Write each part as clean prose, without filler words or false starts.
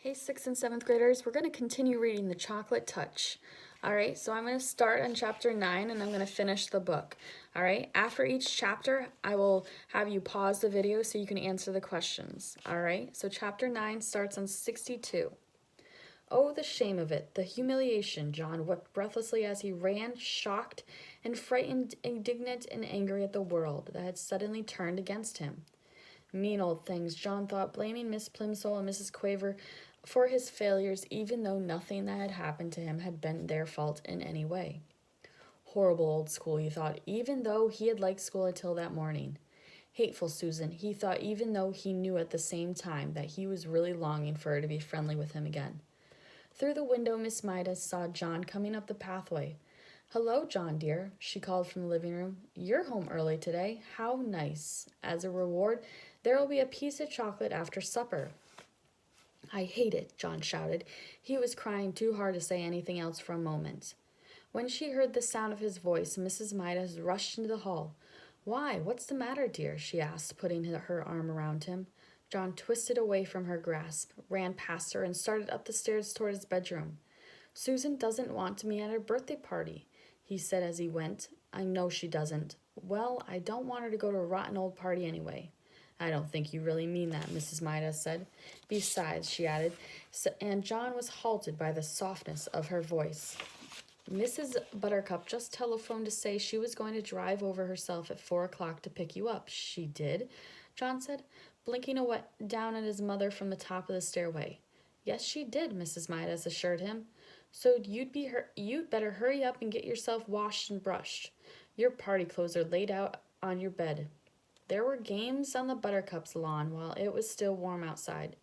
Hey, 6th and 7th graders, we're going to continue reading The Chocolate Touch. All right, so I'm going to start on chapter 9 and I'm going to finish the book. All right, after each chapter, I will have you pause the video so you can answer the questions. All right, so chapter 9 starts on 62. Oh, the shame of it, the humiliation, John wept breathlessly as he ran, shocked and frightened, indignant and angry at the world that had suddenly turned against him. Mean old things, John thought, blaming Miss Plimsoll and Mrs. Quaver for his failures, even though nothing that had happened to him had been their fault in any way. Horrible old school, he thought, even though he had liked school until that morning. Hateful Susan, he thought, even though he knew at the same time that he was really longing for her to be friendly with him again. Through the window, Miss Midas saw John coming up the pathway. "Hello, John, dear," she called from the living room. "You're home early today. How nice. As a reward, there will be a piece of chocolate after supper." "I hate it," John shouted. He was crying too hard to say anything else for a moment. When she heard the sound of his voice, Mrs. Midas rushed into the hall. "Why, what's the matter, dear?" she asked, putting her arm around him. John twisted away from her grasp, ran past her, and started up the stairs toward his bedroom. "Susan doesn't want me at her birthday party," he said as he went. "I know she doesn't. Well, I don't want her to go to a rotten old party anyway." "I don't think you really mean that," Mrs. Midas said. "Besides," she added, and John was halted by the softness of her voice. "Mrs. Buttercup just telephoned to say she was going to drive over herself at 4 o'clock to pick you up." "She did?" John said, blinking down at his mother from the top of the stairway. "Yes, she did," Mrs. Midas assured him. "So you'd better hurry up and get yourself washed and brushed. Your party clothes are laid out on your bed." There were games on the Buttercup's lawn while it was still warm outside.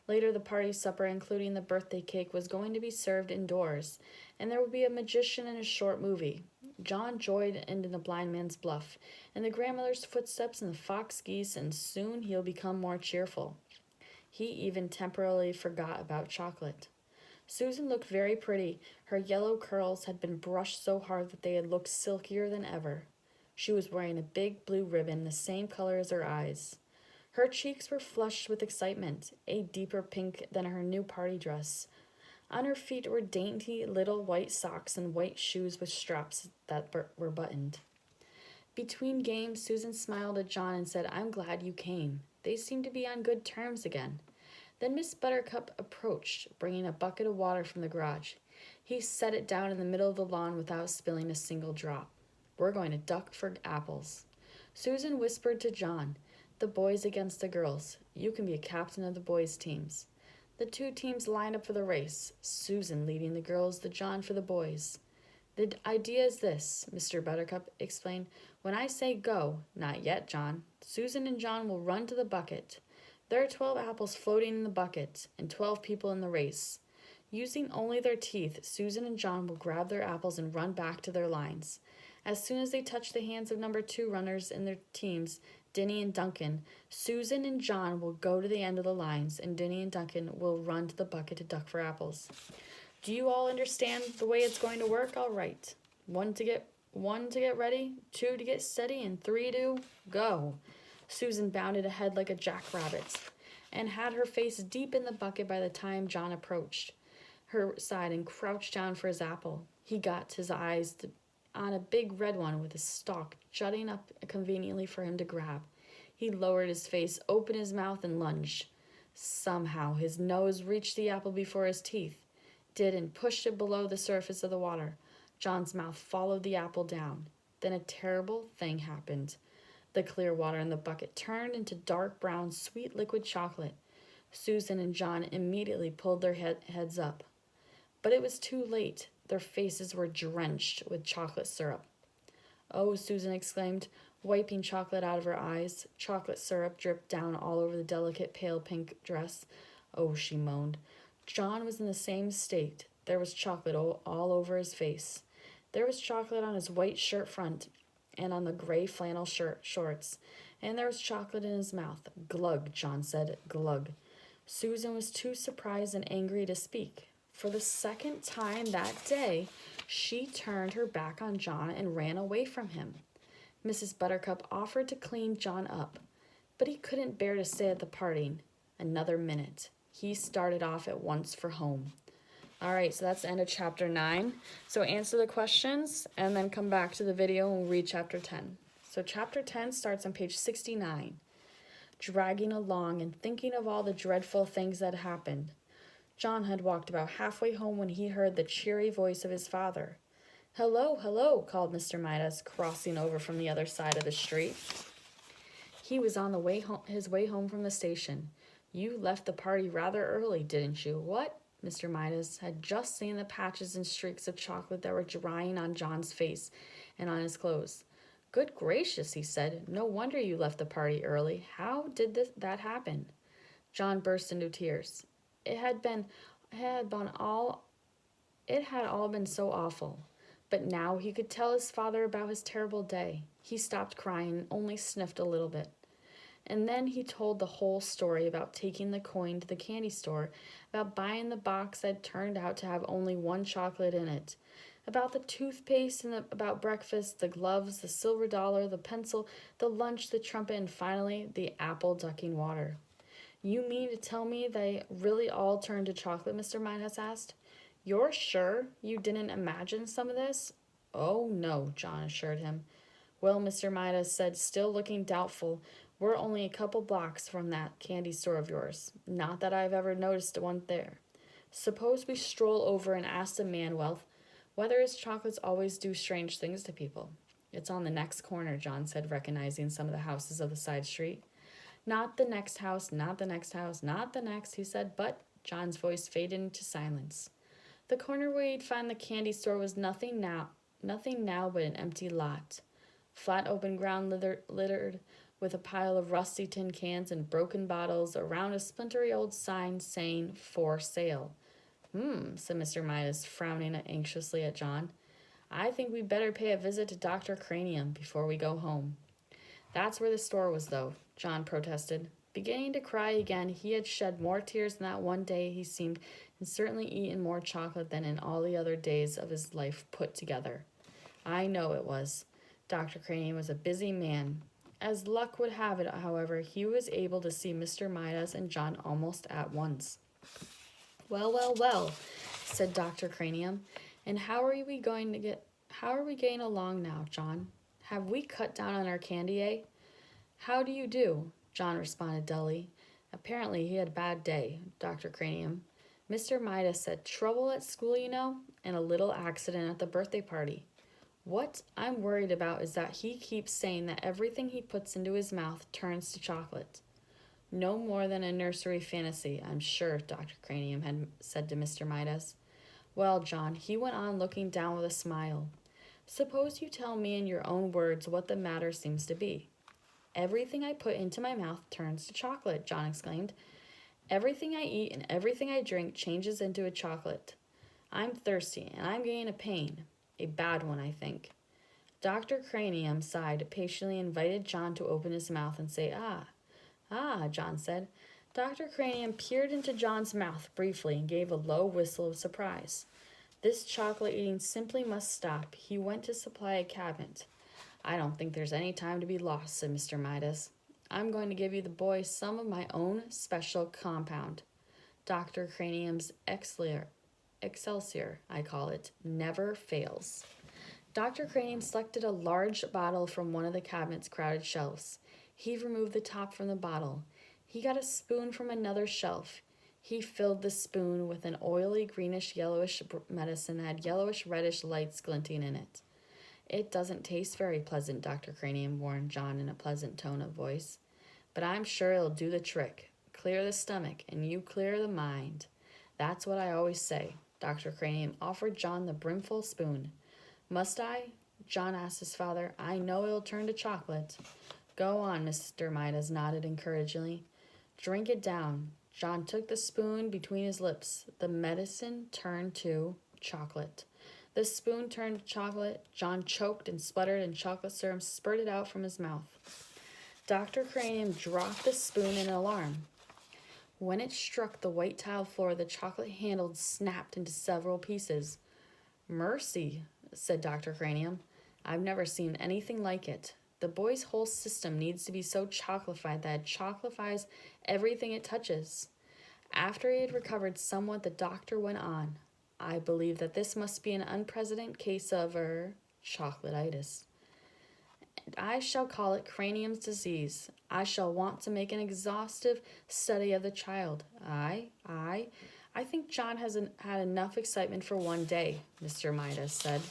Later, the party supper, including the birthday cake, was going to be served indoors, and there would be a magician and a short movie. John joined in the blind man's bluff, and the grandmother's footsteps and the fox geese, and soon he'll become more cheerful. He even temporarily forgot about chocolate. Susan looked very pretty. Her yellow curls had been brushed so hard that they had looked silkier than ever. She was wearing a big blue ribbon, the same color as her eyes. Her cheeks were flushed with excitement, a deeper pink than her new party dress. On her feet were dainty little white socks and white shoes with straps that were buttoned. Between games, Susan smiled at John and said, "I'm glad you came." They seemed to be on good terms again. Then Miss Buttercup approached, bringing a bucket of water from the garage. He set it down in the middle of the lawn without spilling a single drop. "We're going to duck for apples." Susan whispered to John, "The boys against the girls. You can be a captain of the boys' teams." The two teams lined up for the race, Susan leading the girls, the John for the boys. "The idea is this," Mr. Buttercup explained. "When I say go, not yet, John, Susan and John will run to the bucket. There are 12 apples floating in the bucket, and 12 people in the race. Using only their teeth, Susan and John will grab their apples and run back to their lines. As soon as they touch the hands of number 2 runners in their teams, Dinny and Duncan, Susan and John will go to the end of the lines, and Dinny and Duncan will run to the bucket to duck for apples. Do you all understand the way it's going to work? All right. One to get ready, 2 to get steady, and 3 to go." Susan bounded ahead like a jackrabbit and had her face deep in the bucket by the time John approached her side and crouched down for his apple. He got his eyes on a big red one with a stalk jutting up conveniently for him to grab. He lowered his face, opened his mouth, and lunged. Somehow his nose reached the apple before his teeth did and pushed it below the surface of the water. John's mouth followed the apple down. Then a terrible thing happened. The clear water in the bucket turned into dark brown, sweet liquid chocolate. Susan and John immediately pulled their heads up. But it was too late. Their faces were drenched with chocolate syrup. "Oh," Susan exclaimed, wiping chocolate out of her eyes. Chocolate syrup dripped down all over the delicate pale pink dress. "Oh," she moaned. John was in the same state. There was chocolate all over his face. There was chocolate on his white shirt front and on the gray flannel shorts. And there was chocolate in his mouth. "Glug," John said, "glug." Susan was too surprised and angry to speak. For the second time that day, she turned her back on John and ran away from him. Mrs. Buttercup offered to clean John up, but he couldn't bear to stay at the parting another minute. He started off at once for home. All right, so that's the end of chapter 9. So answer the questions and then come back to the video and we'll read chapter 10. So chapter 10 starts on page 69. Dragging along and thinking of all the dreadful things that happened. John had walked about halfway home when he heard the cheery voice of his father. "Hello, hello," called Mr. Midas, crossing over from the other side of the street. He was on his way home from the station. "You left the party rather early, didn't you?" "What?" Mr. Midas had just seen the patches and streaks of chocolate that were drying on John's face and on his clothes. "Good gracious," he said. "No wonder you left the party early. How did that happen?" John burst into tears. It had all been so awful. But now he could tell his father about his terrible day. He stopped crying and only sniffed a little bit. And then he told the whole story about taking the coin to the candy store, about buying the box that turned out to have only one chocolate in it, about the toothpaste and about breakfast, the gloves, the silver dollar, the pencil, the lunch, the trumpet, and finally the apple ducking water. "You mean to tell me they really all turned to chocolate?" Mr. Midas asked. "You're sure you didn't imagine some of this?" "Oh, no," John assured him. "Well," Mr. Midas said, still looking doubtful, "we're only a couple blocks from that candy store of yours. Not that I've ever noticed one there. Suppose we stroll over and ask the man whether his chocolates always do strange things to people." "It's on the next corner," John said, recognizing some of the houses of the side street. "Not the next house, not the next house, not the next," he said, but John's voice faded into silence. The corner where he'd find the candy store was nothing now but an empty lot. Flat open ground littered with a pile of rusty tin cans and broken bottles around a splintery old sign saying, "For sale." Said Mr. Midas, frowning anxiously at John. "I think we'd better pay a visit to Dr. Cranium before we go home." "That's where the store was, though," John protested. Beginning to cry again, he had shed more tears than that one day he seemed, and certainly eaten more chocolate than in all the other days of his life put together. "I know it was." Dr. Cranium was a busy man. As luck would have it, however, he was able to see Mr. Midas and John almost at once. Well, said Dr. Cranium. "And how are we getting along now, John? Have we cut down on our candy, eh?" "How do you do?" John responded dully. Apparently he had a bad day, Dr. Cranium. Mr. Midas said, "Trouble at school, you know, and a little accident at the birthday party. What I'm worried about is that he keeps saying that everything he puts into his mouth turns to chocolate." "No more than a nursery fantasy, I'm sure," Dr. Cranium had said to Mr. Midas. "Well, John," he went on, looking down with a smile, "suppose you tell me in your own words what the matter seems to be." "Everything I put into my mouth turns to chocolate," John exclaimed. "Everything I eat and everything I drink changes into a chocolate. I'm thirsty, and I'm getting a pain. A bad one, I think." Dr. Cranium sighed, patiently invited John to open his mouth and say, "Ah." "Ah," John said. Dr. Cranium peered into John's mouth briefly and gave a low whistle of surprise. "This chocolate eating simply must stop." He went to supply a cabinet. "I don't think there's any time to be lost," said Mr. Midas. "I'm going to give you the boys some of my own special compound. Dr. Cranium's Excelsior, I call it. Never fails." Dr. Cranium selected a large bottle from one of the cabinet's crowded shelves. He removed the top from the bottle. He got a spoon from another shelf. He filled the spoon with an oily greenish-yellowish medicine that had yellowish-reddish lights glinting in it. "It doesn't taste very pleasant," Dr. Cranium warned John in a pleasant tone of voice. "But I'm sure it'll do the trick. Clear the stomach, and you clear the mind. That's what I always say." Dr. Cranium offered John the brimful spoon. "Must I?" John asked his father. "I know it'll turn to chocolate." "Go on," Mr. Midas nodded encouragingly. "Drink it down." John took the spoon between his lips. The medicine turned to chocolate. The spoon turned to chocolate. John choked and sputtered, and chocolate syrup spurted out from his mouth. Dr. Cranium dropped the spoon in alarm. When it struck the white tile floor, the chocolate handle snapped into several pieces. "Mercy," said Dr. Cranium. "I've never seen anything like it. The boy's whole system needs to be so chocolatified that it chocolatifies everything it touches." After he had recovered somewhat, the doctor went on. I believe that this must be an unprecedented case of, chocolatitis. I shall call it cranium's disease. I shall want to make an exhaustive study of the child. I think John hasn't had enough excitement for one day, Mr. Midas said.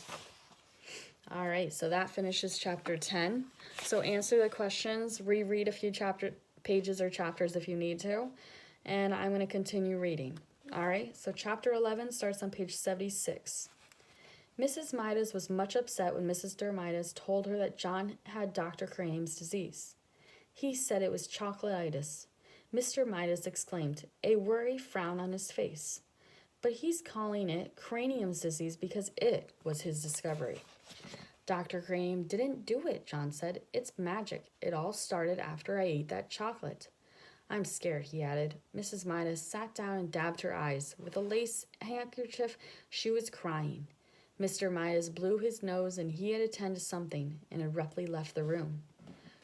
All right, so that finishes chapter 10. So answer the questions, reread a few pages or chapters if you need to, and I'm going to continue reading. All right, so chapter 11 starts on page 76. Mrs. Midas was much upset when Mrs. Midas told her that John had Dr. Cranium's disease. He said it was chocolatitis. Mr. Midas exclaimed, a worry frown on his face. But he's calling it Cranium's disease because it was his discovery. Dr. Cranium didn't do it, John said. It's magic. It all started after I ate that chocolate. I'm scared, he added. Mrs. Midas sat down and dabbed her eyes. With a lace handkerchief, she was crying. Mr. Midas blew his nose and he had to attend to something and abruptly left the room.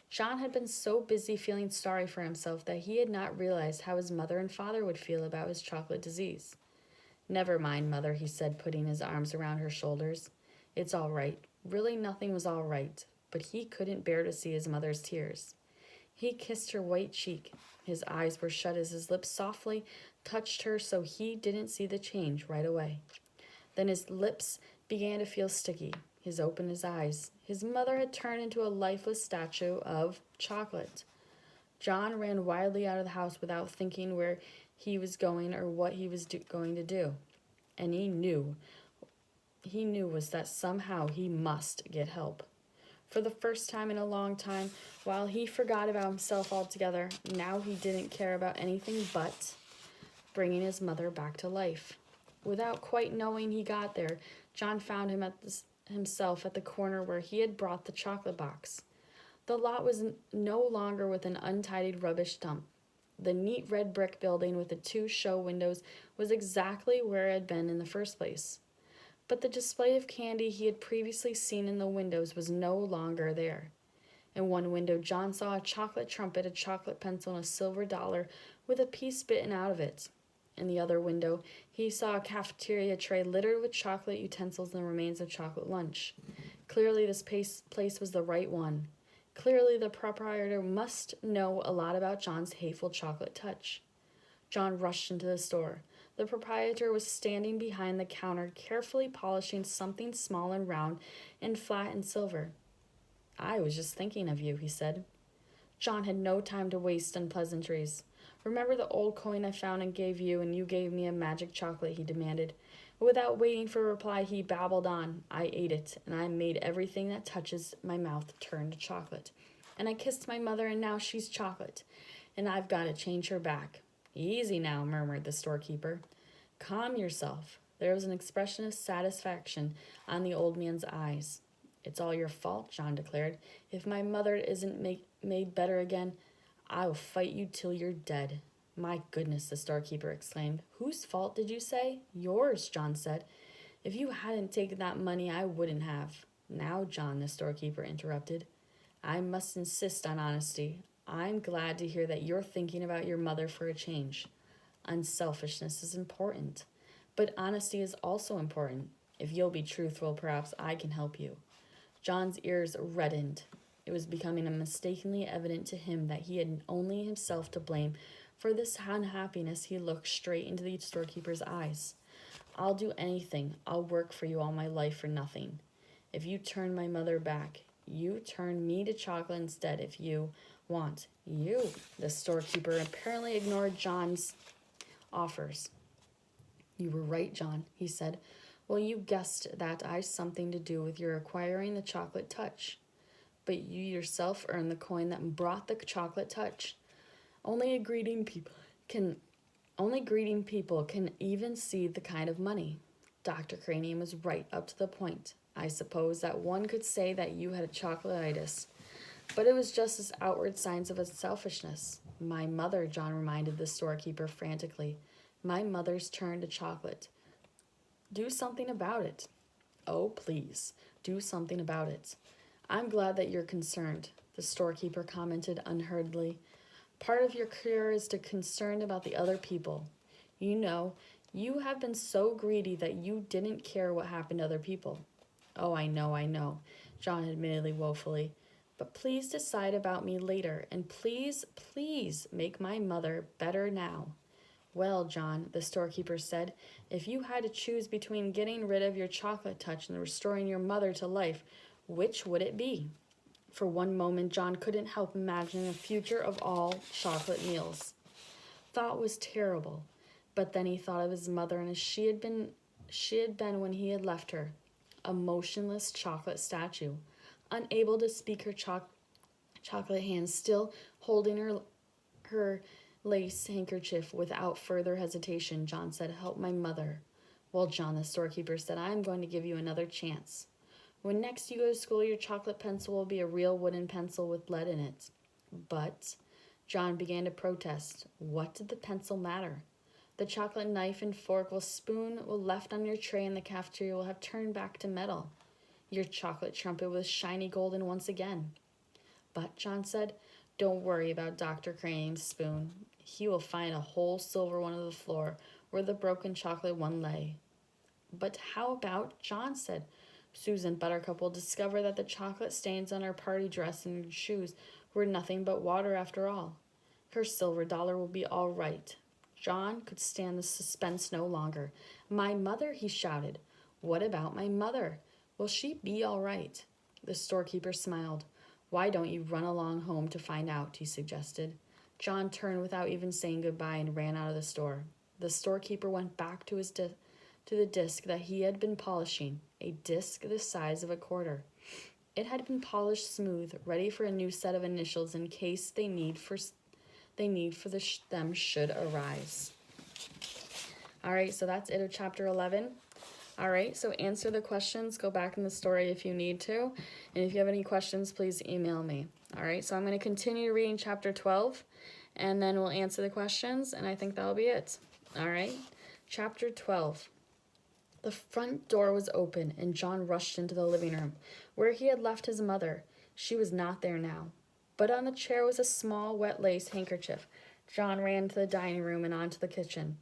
John had been so busy feeling sorry for himself that he had not realized how his mother and father would feel about his chocolate disease. Never mind, Mother, he said, putting his arms around her shoulders. It's all right. Really, nothing was all right, but he couldn't bear to see his mother's tears. He kissed her white cheek. His eyes were shut as his lips softly touched her so he didn't see the change right away. Then his lips began to feel sticky. He opened his eyes. His mother had turned into a lifeless statue of chocolate. John ran wildly out of the house without thinking where he was going or what he was going to do. And he knew was that somehow he must get help. For the first time in a long time, while he forgot about himself altogether, now he didn't care about anything but bringing his mother back to life. Without quite knowing he got there, John found himself at the corner where he had brought the chocolate box. The lot was no longer with an untidied rubbish dump. The neat red brick building with the 2 show windows was exactly where it had been in the first place. But the display of candy he had previously seen in the windows was no longer there. In one window, John saw a chocolate trumpet, a chocolate pencil, and a silver dollar with a piece bitten out of it. In the other window, he saw a cafeteria tray littered with chocolate utensils and the remains of chocolate lunch. Clearly, this place was the right one. Clearly, the proprietor must know a lot about John's hateful chocolate touch. John rushed into the store. The proprietor was standing behind the counter, carefully polishing something small and round and flat and silver. I was just thinking of you, he said. John had no time to waste on pleasantries. Remember the old coin I found and gave you, and you gave me a magic chocolate, he demanded. Without waiting for a reply, he babbled on. I ate it, and I made everything that touches my mouth turn to chocolate. And I kissed my mother, and now she's chocolate. And I've got to change her back. Easy now, murmured the storekeeper. Calm yourself. There was an expression of satisfaction on the old man's eyes. It's all your fault, John declared. If my mother isn't made better again, I'll fight you till you're dead. My goodness, the storekeeper exclaimed. Whose fault did you say? Yours, John said. If you hadn't taken that money, I wouldn't have. Now, John, the storekeeper interrupted. I must insist on honesty. I'm glad to hear that you're thinking about your mother for a change. Unselfishness is important, but honesty is also important. If you'll be truthful, perhaps I can help you. John's ears reddened. It was becoming mistakenly evident to him that he had only himself to blame for this unhappiness. He looked straight into the storekeeper's eyes. I'll do anything. I'll work for you all my life for nothing. If you turn my mother back, you turn me to chocolate instead if you want. You, the storekeeper apparently ignored John's offers. You were right, John, he said. Well, you guessed that I something to do with your acquiring the chocolate touch. But you yourself earned the coin that brought the chocolate touch. Only greedy people can even see the kind of money. Dr. Cranium was right up to the point. I suppose that one could say that you had a chocolatitis, but it was just as outward signs of a selfishness. My mother, John reminded the storekeeper frantically. My mother's turned to chocolate. Do something about it. Oh, please, do something about it. I'm glad that you're concerned, the storekeeper commented unhurriedly. Part of your cure is to concern about the other people. You know, you have been so greedy that you didn't care what happened to other people. Oh, I know, John admitted woefully. But please decide about me later, and please make my mother better now. Well, John, the storekeeper said, if you had to choose between getting rid of your chocolate touch and restoring your mother to life, which would it be? For one moment, John couldn't help imagining a future of all chocolate meals. Thought was terrible, but then he thought of his mother and as she had been when he had left her, a motionless chocolate statue, unable to speak, her chocolate hands still holding her lace handkerchief. Without further hesitation, John said, help my mother. Well, John, the storekeeper said, I'm going to give you another chance. When next you go to school, your chocolate pencil will be a real wooden pencil with lead in it. But John began to protest. What did the pencil matter? The chocolate knife and fork will spoon will left on your tray in the cafeteria will have turned back to metal. Your chocolate trumpet was shiny golden once again. But, John said, don't worry about Dr. Crane's spoon. He will find a whole silver one on the floor where the broken chocolate one lay. But how about, John said, Susan Buttercup will discover that the chocolate stains on her party dress and shoes were nothing but water after all. Her silver dollar will be all right. John could stand the suspense no longer. My mother, he shouted. What about my mother? Will she be all right? The storekeeper smiled. Why don't you run along home to find out, he suggested. John turned without even saying goodbye and ran out of the store. The storekeeper went back to the disc that he had been polishing, a disc the size of a quarter. It had been polished smooth, ready for a new set of initials in case them should arise. All right, so that's it of chapter 11. All right, so answer the questions. Go back in the story if you need to. And if you have any questions, please email me. All right, so I'm going to continue reading chapter 12, and then we'll answer the questions, and I think that'll be it. All right, chapter 12. The front door was open, and John rushed into the living room, where he had left his mother. She was not there now, but on the chair was a small wet lace handkerchief. John ran to the dining room and on to the kitchen.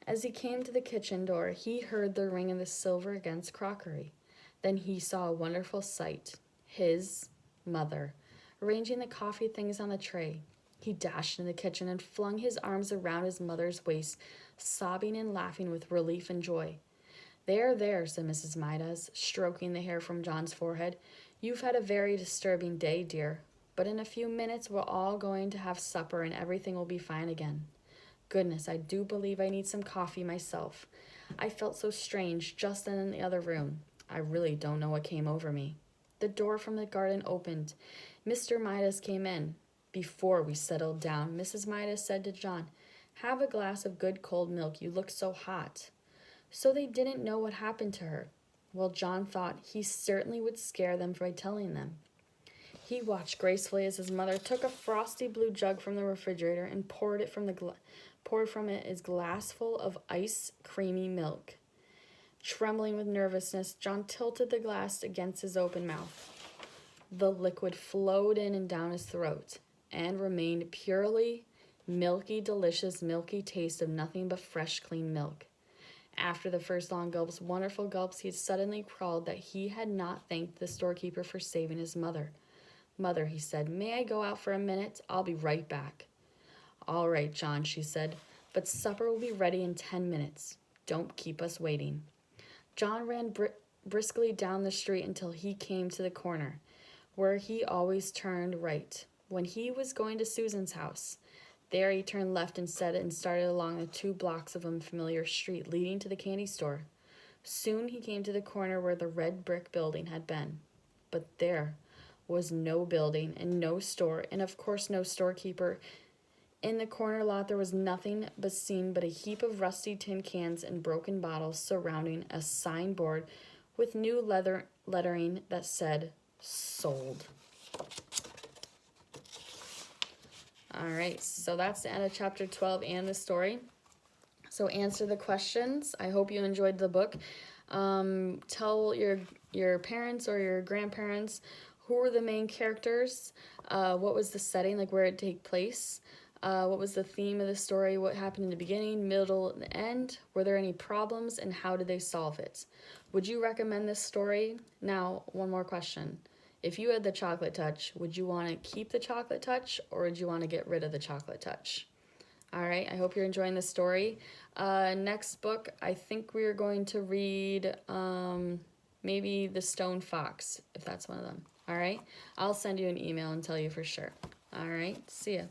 As he came to the kitchen door, he heard the ring of the silver against crockery. Then he saw a wonderful sight. His mother, arranging the coffee things on the tray. He dashed into the kitchen and flung his arms around his mother's waist, sobbing and laughing with relief and joy. There, said Mrs. Midas, stroking the hair from John's forehead. You've had a very disturbing day, dear. But in a few minutes we're all going to have supper and everything will be fine again. Goodness, I do believe I need some coffee myself. I felt so strange just then in the other room. I really don't know what came over me. The door from the garden opened. Mr. Midas came in. Before we settled down, Mrs. Midas said to John, have a glass of good cold milk. You look so hot. So they didn't know what happened to her. Well, John thought he certainly would scare them by telling them. He watched gracefully as his mother took a frosty blue jug from the refrigerator and poured from it a glassful of ice creamy milk. Trembling with nervousness, John tilted the glass against his open mouth. The liquid flowed in and down his throat and remained purely milky, delicious, milky taste of nothing but fresh, clean milk. After the first long gulps, wonderful gulps, he had suddenly recalled that he had not thanked the storekeeper for saving his mother. Mother, he said, may I go out for a minute? I'll be right back. All right, John, she said, but supper will be ready in 10 minutes. Don't keep us waiting. John ran briskly down the street until he came to the corner, where he always turned right when he was going to Susan's house. There he turned left and started along the 2 blocks of unfamiliar street leading to the candy store. Soon he came to the corner where the red brick building had been. But there was no building and no store, and of course no storekeeper. In the corner lot there was nothing but a heap of rusty tin cans and broken bottles surrounding a signboard with new lettering that said, sold. All right, so that's the end of chapter 12 and the story. So answer the questions. I hope you enjoyed the book. Tell your parents or your grandparents who were the main characters, what was the setting, like where it take place. What was the theme of the story? What happened in the beginning, middle, and the end? Were there any problems, and how did they solve it? Would you recommend this story? Now, one more question. If you had the chocolate touch, would you want to keep the chocolate touch, or would you want to get rid of the chocolate touch? All right, I hope you're enjoying this story. Next book, I think we're going to read maybe The Stone Fox, if that's one of them. All right, I'll send you an email and tell you for sure. All right, see ya.